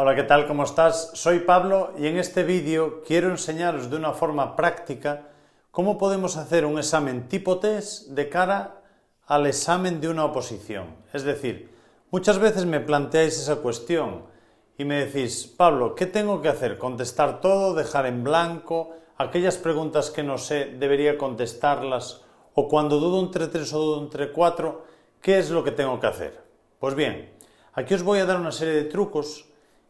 Hola, ¿qué tal? ¿Cómo estás? Soy Pablo y en este vídeo quiero enseñaros de una forma práctica cómo podemos hacer un examen tipo test de cara al examen de una oposición. Es decir, muchas veces me planteáis esa cuestión y me decís, Pablo, ¿qué tengo que hacer? ¿Contestar todo? ¿Dejar en blanco? ¿Aquellas preguntas que no sé, debería contestarlas? ¿O cuando dudo entre 3 o dudo entre 4, qué es lo que tengo que hacer? Pues bien, aquí os voy a dar una serie de trucos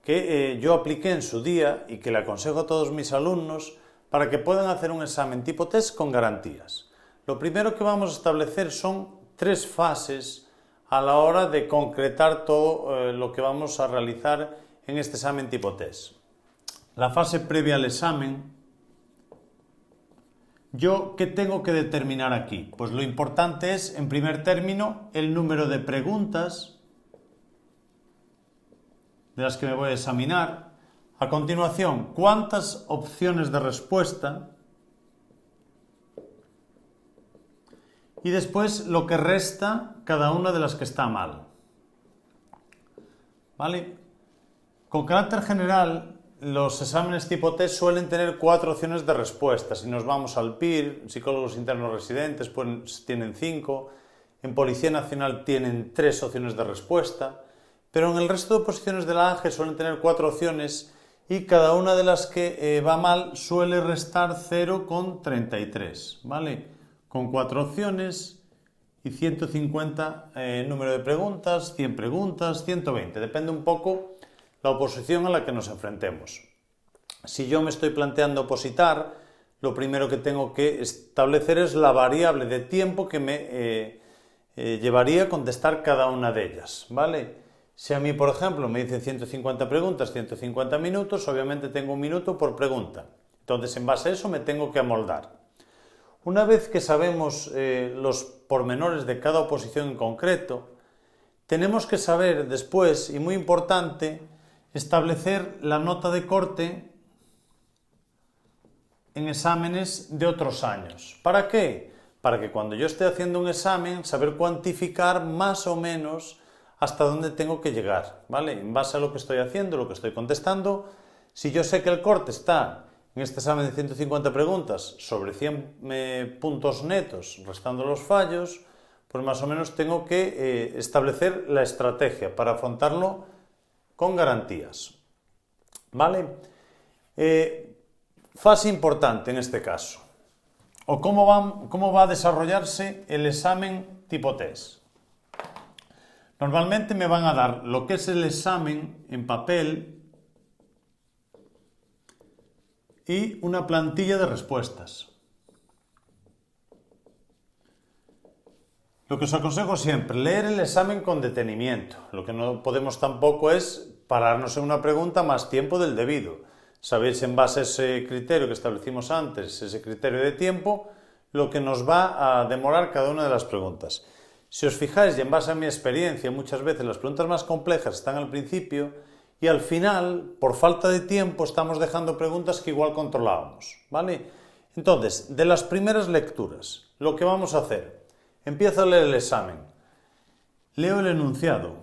que yo apliqué en su día y que le aconsejo a todos mis alumnos para que puedan hacer un examen tipo test con garantías. Lo primero que vamos a establecer son 3 fases a la hora de concretar todo lo que vamos a realizar en este examen tipo test. La fase previa al examen, ¿yo qué tengo que determinar aquí? Pues lo importante es, en primer término, el número de preguntas de las que me voy a examinar. A continuación, cuántas opciones de respuesta. Y después lo que resta cada una de las que está mal. ¿Vale? Con carácter general, los exámenes tipo test suelen tener 4 opciones de respuesta. Si nos vamos al PIR, psicólogos internos residentes, pues tienen 5. En Policía Nacional tienen 3 opciones de respuesta. Pero en el resto de oposiciones de la AGE suelen tener 4 opciones y cada una de las que va mal suele restar 0,33, ¿vale? Con 4 opciones y 150 número de preguntas, 100 preguntas, 120. Depende un poco la oposición a la que nos enfrentemos. Si yo me estoy planteando opositar, lo primero que tengo que establecer es la variable de tiempo que me llevaría a contestar cada una de ellas, ¿vale? Si a mí, por ejemplo, me dicen 150 preguntas, 150 minutos, obviamente tengo 1 minuto por pregunta. Entonces, en base a eso me tengo que amoldar. Una vez que sabemos los pormenores de cada oposición en concreto, tenemos que saber después, y muy importante, establecer la nota de corte en exámenes de otros años. ¿Para qué? Para que cuando yo esté haciendo un examen, saber cuantificar más o menos hasta dónde tengo que llegar, ¿vale? En base a lo que estoy haciendo, lo que estoy contestando, si yo sé que el corte está en este examen de 150 preguntas sobre 100 puntos netos, restando los fallos, pues más o menos tengo que establecer la estrategia para afrontarlo con garantías, ¿vale? Fase importante en este caso, o cómo va a desarrollarse el examen tipo test. Normalmente me van a dar lo que es el examen en papel y una plantilla de respuestas. Lo que os aconsejo siempre, leer el examen con detenimiento. Lo que no podemos tampoco es pararnos en una pregunta más tiempo del debido. Sabéis, en base a ese criterio que establecimos antes, ese criterio de tiempo, lo que nos va a demorar cada una de las preguntas. Si os fijáis, y en base a mi experiencia, muchas veces las preguntas más complejas están al principio y al final, por falta de tiempo, estamos dejando preguntas que igual controlábamos, ¿vale? Entonces, de las primeras lecturas, lo que vamos a hacer, empiezo a leer el examen, leo el enunciado.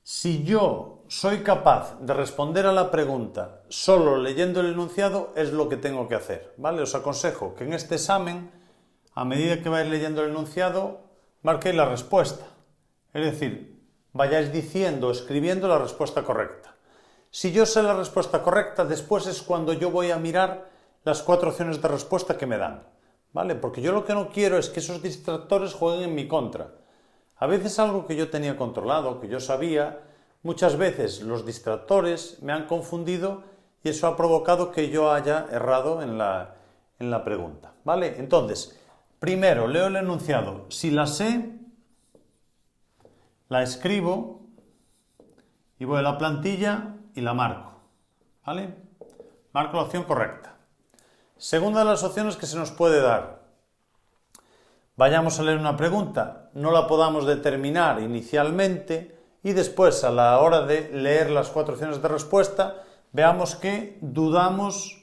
Si yo soy capaz de responder a la pregunta solo leyendo el enunciado, es lo que tengo que hacer, ¿vale? Os aconsejo que en este examen, a medida que vais leyendo el enunciado, marquéis la respuesta. Es decir, vayáis diciendo o escribiendo la respuesta correcta. Si yo sé la respuesta correcta, después es cuando yo voy a mirar las 4 opciones de respuesta que me dan, ¿vale? Porque yo lo que no quiero es que esos distractores jueguen en mi contra. A veces algo que yo tenía controlado, que yo sabía, muchas veces los distractores me han confundido y eso ha provocado que yo haya errado en la pregunta, ¿vale? Entonces, primero, leo el enunciado. Si la sé, la escribo y voy a la plantilla y la marco, ¿vale? Marco la opción correcta. Segunda de las opciones que se nos puede dar. Vayamos a leer una pregunta, no la podamos determinar inicialmente y después, a la hora de leer las 4 opciones de respuesta, veamos que dudamos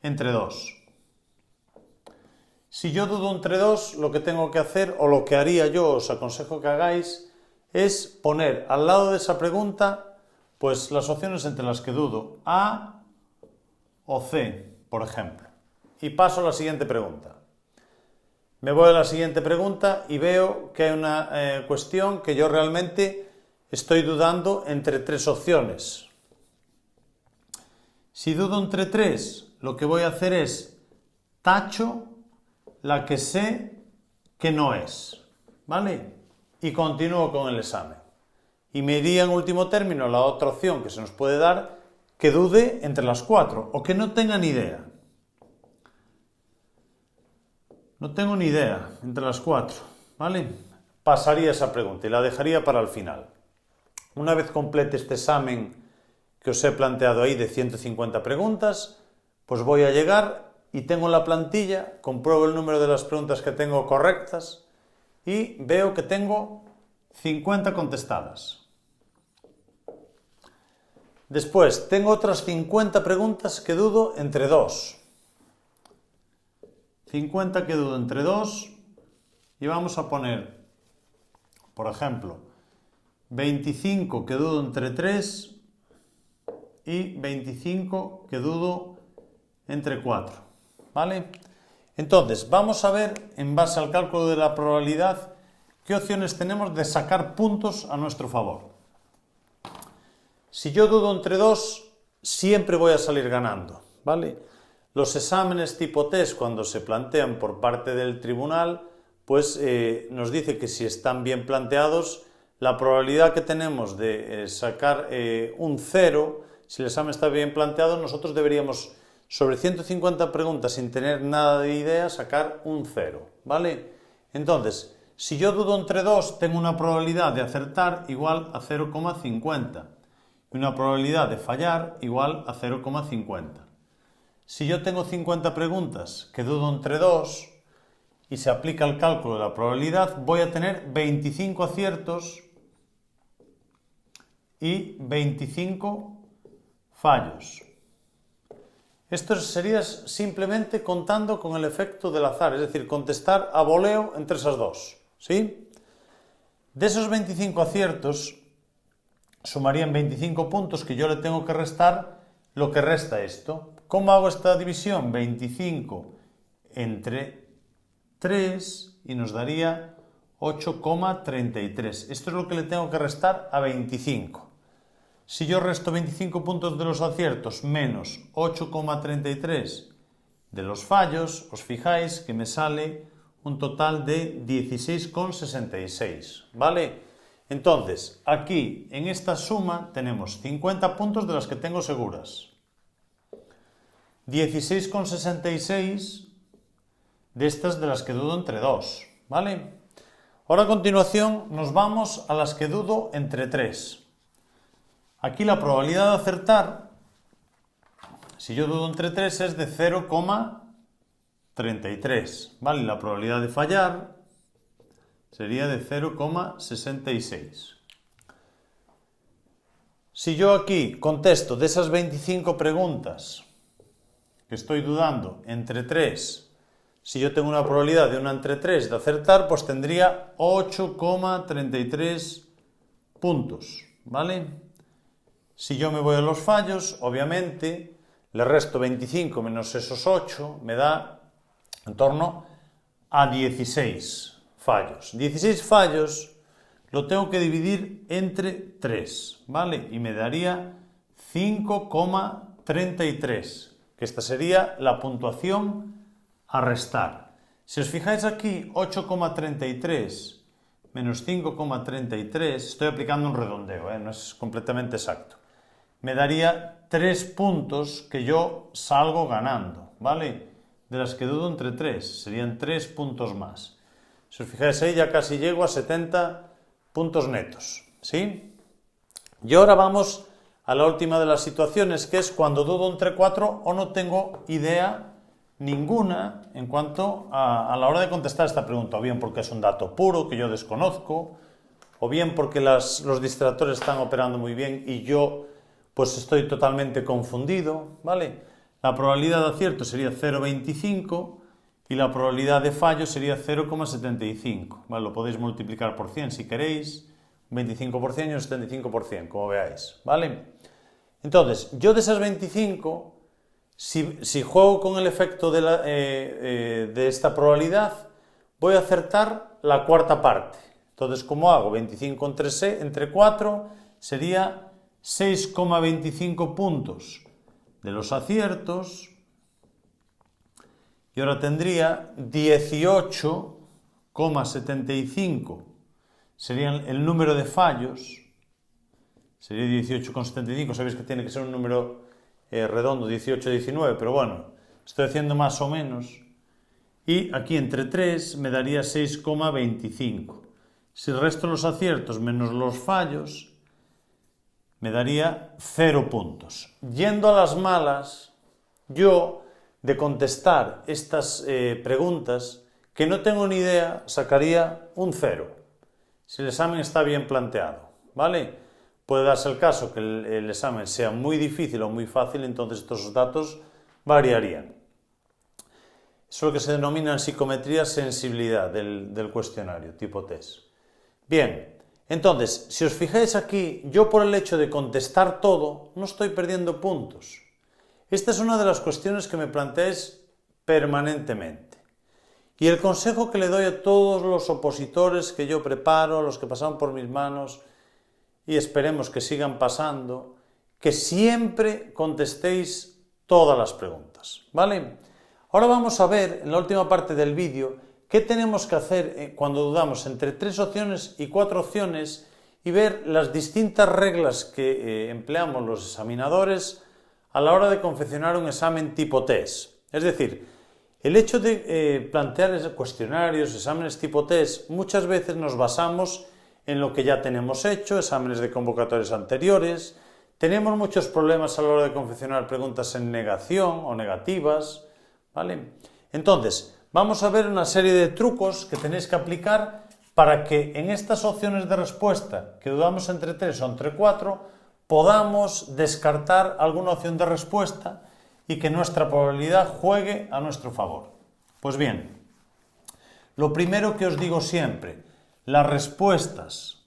entre 2. Si yo dudo entre 2, lo que tengo que hacer, o lo que haría yo, os aconsejo que hagáis, es poner al lado de esa pregunta pues las opciones entre las que dudo, A o C, por ejemplo. Y paso a la siguiente pregunta. Me voy a la siguiente pregunta y veo que hay una cuestión que yo realmente estoy dudando entre tres opciones. Si dudo entre tres, lo que voy a hacer es tacho la que sé que no es, ¿vale? Y continúo con el examen. Y me iría en último término a la otra opción que se nos puede dar, que dude entre las cuatro o que no tenga ni idea. No tengo ni idea entre las cuatro, ¿vale? Pasaría esa pregunta y la dejaría para el final. Una vez complete este examen que os he planteado ahí de 150 preguntas, pues voy a llegar y tengo la plantilla, compruebo el número de las preguntas que tengo correctas y veo que tengo 50 contestadas. Después, tengo otras 50 preguntas que dudo entre dos. 50 que dudo entre dos y vamos a poner, por ejemplo, 25 que dudo entre 3 y 25 que dudo entre 4, ¿vale? Entonces, vamos a ver, en base al cálculo de la probabilidad, qué opciones tenemos de sacar puntos a nuestro favor. Si yo dudo entre 2, siempre voy a salir ganando, ¿vale? Los exámenes tipo test, cuando se plantean por parte del tribunal, pues nos dice que si están bien planteados, la probabilidad que tenemos de sacar un 0, si el examen está bien planteado, nosotros deberíamos, sobre 150 preguntas sin tener nada de idea, sacar un 0, ¿vale? Entonces, si yo dudo entre 2, tengo una probabilidad de acertar igual a 0,50 y una probabilidad de fallar igual a 0,50. Si yo tengo 50 preguntas que dudo entre 2 y se aplica el cálculo de la probabilidad, voy a tener 25 aciertos y 25 fallos. Esto sería simplemente contando con el efecto del azar, es decir, contestar a voleo entre esas dos, ¿sí? De esos 25 aciertos, sumarían 25 puntos que yo le tengo que restar lo que resta esto. ¿Cómo hago esta división? 25 entre 3 y nos daría 8,33. Esto es lo que le tengo que restar a 25. Si yo resto 25 puntos de los aciertos menos 8,33 de los fallos, os fijáis que me sale un total de 16,66, ¿vale? Entonces, aquí en esta suma tenemos 50 puntos de las que tengo seguras, 16,66 de estas de las que dudo entre 2, ¿vale? Ahora a continuación nos vamos a las que dudo entre 3. Aquí la probabilidad de acertar, si yo dudo entre 3, es de 0,33, ¿vale? La probabilidad de fallar sería de 0,66. Si yo aquí contesto de esas 25 preguntas que estoy dudando entre 3, si yo tengo una probabilidad de una entre 3 de acertar, pues tendría 8,33 puntos, ¿vale? Si yo me voy a los fallos, obviamente, le resto 25 menos esos 8, me da en torno a 16 fallos. 16 fallos lo tengo que dividir entre 3, ¿vale? Y me daría 5,33, que esta sería la puntuación a restar. Si os fijáis aquí, 8,33 menos 5,33, estoy aplicando un redondeo, no es completamente exacto. Me daría 3 puntos que yo salgo ganando, ¿vale? De las que dudo entre 3, serían 3 puntos más. Si os fijáis ahí, ya casi llego a 70 puntos netos, ¿sí? Y ahora vamos a la última de las situaciones, que es cuando dudo entre 4 o no tengo idea ninguna en cuanto a la hora de contestar esta pregunta, o bien porque es un dato puro que yo desconozco, o bien porque los distractores están operando muy bien y yo pues estoy totalmente confundido, ¿vale? La probabilidad de acierto sería 0,25 y la probabilidad de fallo sería 0,75, ¿vale? Lo podéis multiplicar por 100 si queréis, Un 25% y un 75%, como veáis, ¿vale? Entonces, yo de esas 25, si juego con el efecto de esta probabilidad, voy a acertar la cuarta parte. Entonces, ¿cómo hago? 25 entre 4 sería 6,25 puntos de los aciertos. Y ahora tendría 18,75. Sería el número de fallos. Sería 18,75. Sabéis que tiene que ser un número redondo, 18, 19. Pero bueno, estoy haciendo más o menos. Y aquí entre 3 me daría 6,25. Si resto los aciertos menos los fallos, me daría 0 puntos. Yendo a las malas, yo, de contestar estas preguntas, que no tengo ni idea, sacaría un 0. Si el examen está bien planteado, ¿vale? Puede darse el caso que el examen sea muy difícil o muy fácil, entonces estos datos variarían. Eso es lo que se denomina en psicometría sensibilidad del cuestionario, tipo test. Bien, entonces, si os fijáis aquí, yo por el hecho de contestar todo, no estoy perdiendo puntos. Esta es una de las cuestiones que me planteáis permanentemente. Y el consejo que le doy a todos los opositores que yo preparo, los que pasan por mis manos, y esperemos que sigan pasando, que siempre contestéis todas las preguntas, ¿vale? Ahora vamos a ver, en la última parte del vídeo, qué tenemos que hacer cuando dudamos entre 3 opciones y 4 opciones y ver las distintas reglas que empleamos los examinadores a la hora de confeccionar un examen tipo test. Es decir, el hecho de plantear cuestionarios, exámenes tipo test, muchas veces nos basamos en lo que ya tenemos hecho, exámenes de convocatorias anteriores. Tenemos muchos problemas a la hora de confeccionar preguntas en negación o negativas, ¿vale? Entonces, vamos a ver una serie de trucos que tenéis que aplicar para que en estas opciones de respuesta, que dudamos entre 3 o entre 4, podamos descartar alguna opción de respuesta y que nuestra probabilidad juegue a nuestro favor. Pues bien, lo primero que os digo siempre, las respuestas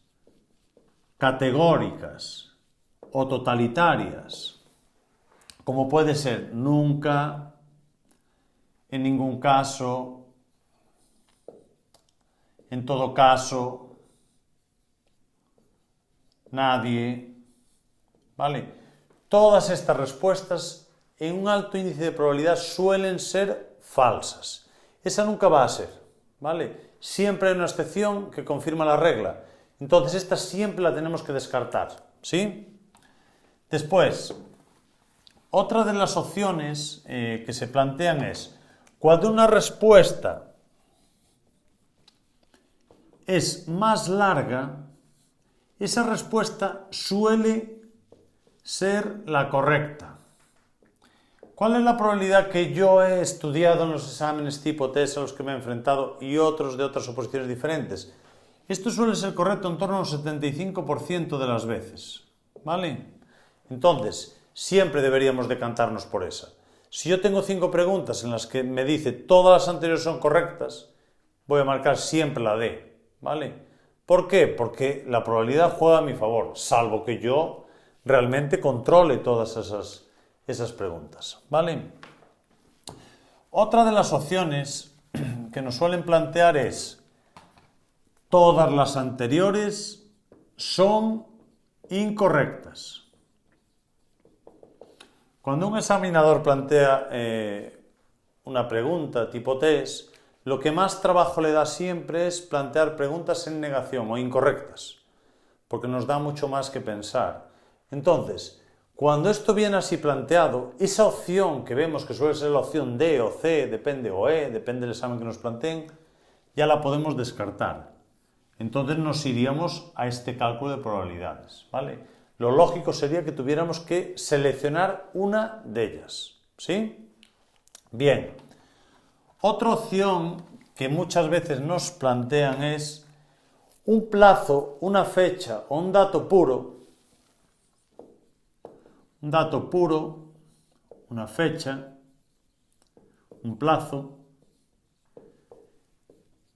categóricas o totalitarias, como puede ser nunca, en ningún caso, en todo caso, nadie, ¿vale? Todas estas respuestas en un alto índice de probabilidad suelen ser falsas. Esa nunca va a ser, ¿vale? Siempre hay una excepción que confirma la regla. Entonces esta siempre la tenemos que descartar, ¿sí? Después, otra de las opciones que se plantean es, cuando una respuesta es más larga, esa respuesta suele ser la correcta. ¿Cuál es la probabilidad que yo he estudiado en los exámenes tipo test a los que me he enfrentado y otros de otras oposiciones diferentes? Esto suele ser correcto en torno al 75% de las veces, ¿vale? Entonces, siempre deberíamos decantarnos por esa. Si yo tengo 5 preguntas en las que me dice todas las anteriores son correctas, voy a marcar siempre la D, ¿vale? ¿Por qué? Porque la probabilidad juega a mi favor, salvo que yo realmente controle todas esas preguntas, ¿vale? Otra de las opciones que nos suelen plantear es todas las anteriores son incorrectas. Cuando un examinador plantea una pregunta tipo test, lo que más trabajo le da siempre es plantear preguntas en negación o incorrectas, porque nos da mucho más que pensar. Entonces, cuando esto viene así planteado, esa opción que vemos que suele ser la opción D o C, depende, o E, depende del examen que nos planteen, ya la podemos descartar. Entonces nos iríamos a este cálculo de probabilidades, ¿vale? Lo lógico sería que tuviéramos que seleccionar una de ellas, ¿sí? Bien. Otra opción que muchas veces nos plantean es un plazo, una fecha o un dato puro, una fecha, un plazo,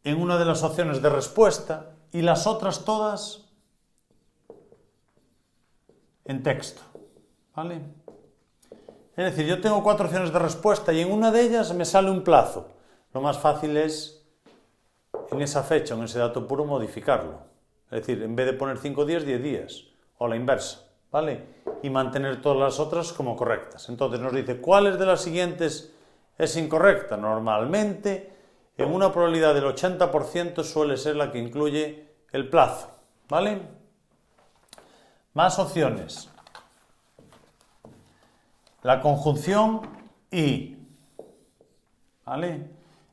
en una de las opciones de respuesta y las otras todas en texto, ¿vale? Es decir, yo tengo 4 opciones de respuesta y en una de ellas me sale un plazo. Lo más fácil es, en esa fecha, en ese dato puro, modificarlo. Es decir, en vez de poner 5 días, 10 días, o la inversa, ¿vale? Y mantener todas las otras como correctas. Entonces nos dice, ¿cuáles de las siguientes es incorrecta? Normalmente, en una probabilidad del 80% suele ser la que incluye el plazo, ¿vale? Más opciones. La conjunción y, ¿vale?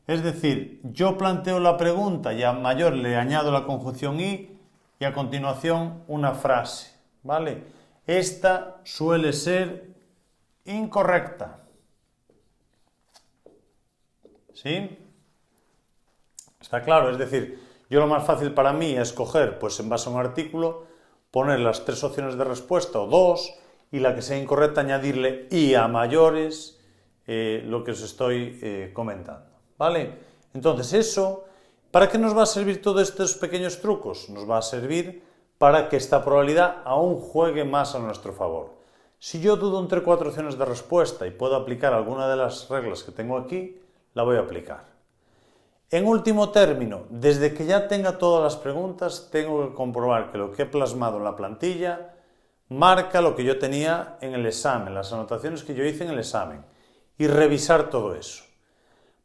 Es decir, yo planteo la pregunta y a mayor le añado la conjunción y a continuación una frase, ¿vale? Esta suele ser incorrecta. ¿Sí? Está claro, es decir, yo lo más fácil para mí es coger, pues en base a un artículo, poner las 3 opciones de respuesta o 2 y la que sea incorrecta añadirle y a mayores lo que os estoy comentando, ¿vale? Entonces eso, ¿para qué nos va a servir todos estos pequeños trucos? Nos va a servir para que esta probabilidad aún juegue más a nuestro favor. Si yo dudo entre 4 opciones de respuesta y puedo aplicar alguna de las reglas que tengo aquí, la voy a aplicar. En último término, desde que ya tenga todas las preguntas, tengo que comprobar que lo que he plasmado en la plantilla marca lo que yo tenía en el examen, las anotaciones que yo hice en el examen, y revisar todo eso.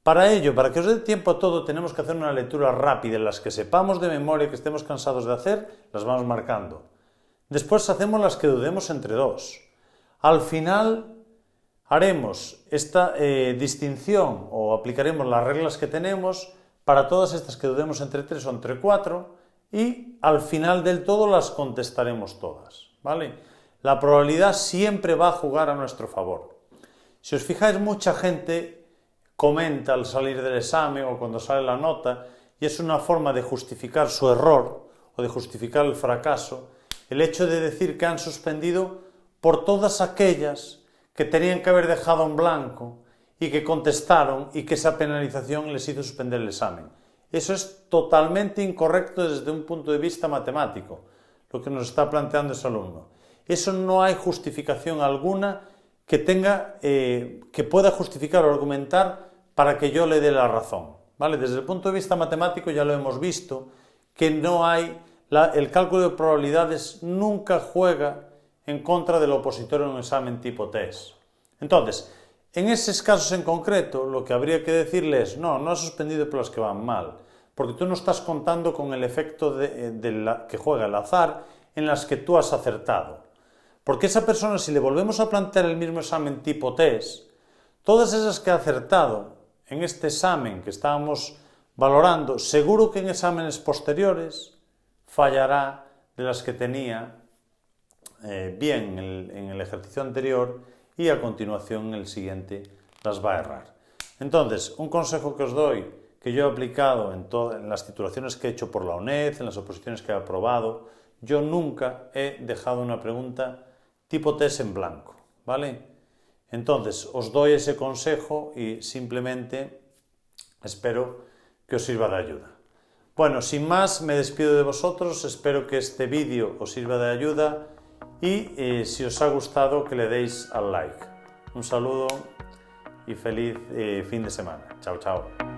Para ello, para que os dé tiempo a todo, tenemos que hacer una lectura rápida en las que sepamos de memoria, que estemos cansados de hacer, las vamos marcando. Después hacemos las que dudemos entre 2. Al final haremos esta distinción o aplicaremos las reglas que tenemos para todas estas que dudemos entre 3 o entre 4 y al final del todo las contestaremos todas, ¿vale? La probabilidad siempre va a jugar a nuestro favor. Si os fijáis, mucha gente comenta al salir del examen o cuando sale la nota y es una forma de justificar su error o de justificar el fracaso, el hecho de decir que han suspendido por todas aquellas que tenían que haber dejado en blanco y que contestaron y que esa penalización les hizo suspender el examen. Eso es totalmente incorrecto desde un punto de vista matemático, lo que nos está planteando ese alumno. Eso no hay justificación alguna que tenga, que pueda justificar o argumentar para que yo le dé la razón, ¿vale? Desde el punto de vista matemático ya lo hemos visto, que no hay, el cálculo de probabilidades nunca juega en contra del opositor en un examen tipo test. Entonces, en esos casos en concreto, lo que habría que decirle es, no has suspendido por las que van mal, porque tú no estás contando con el efecto que juega el azar en las que tú has acertado. Porque esa persona, si le volvemos a plantear el mismo examen tipo test, todas esas que ha acertado en este examen que estábamos valorando, seguro que en exámenes posteriores fallará de las que tenía bien en el ejercicio anterior y a continuación en el siguiente las va a errar. Entonces, un consejo que os doy, que yo he aplicado en las titulaciones que he hecho por la UNED, en las oposiciones que he aprobado, yo nunca he dejado una pregunta tipo test en blanco, ¿vale? Entonces, os doy ese consejo y simplemente espero que os sirva de ayuda. Bueno, sin más, me despido de vosotros, espero que este vídeo os sirva de ayuda y si os ha gustado que le deis al like. Un saludo y feliz fin de semana. Chao, chao.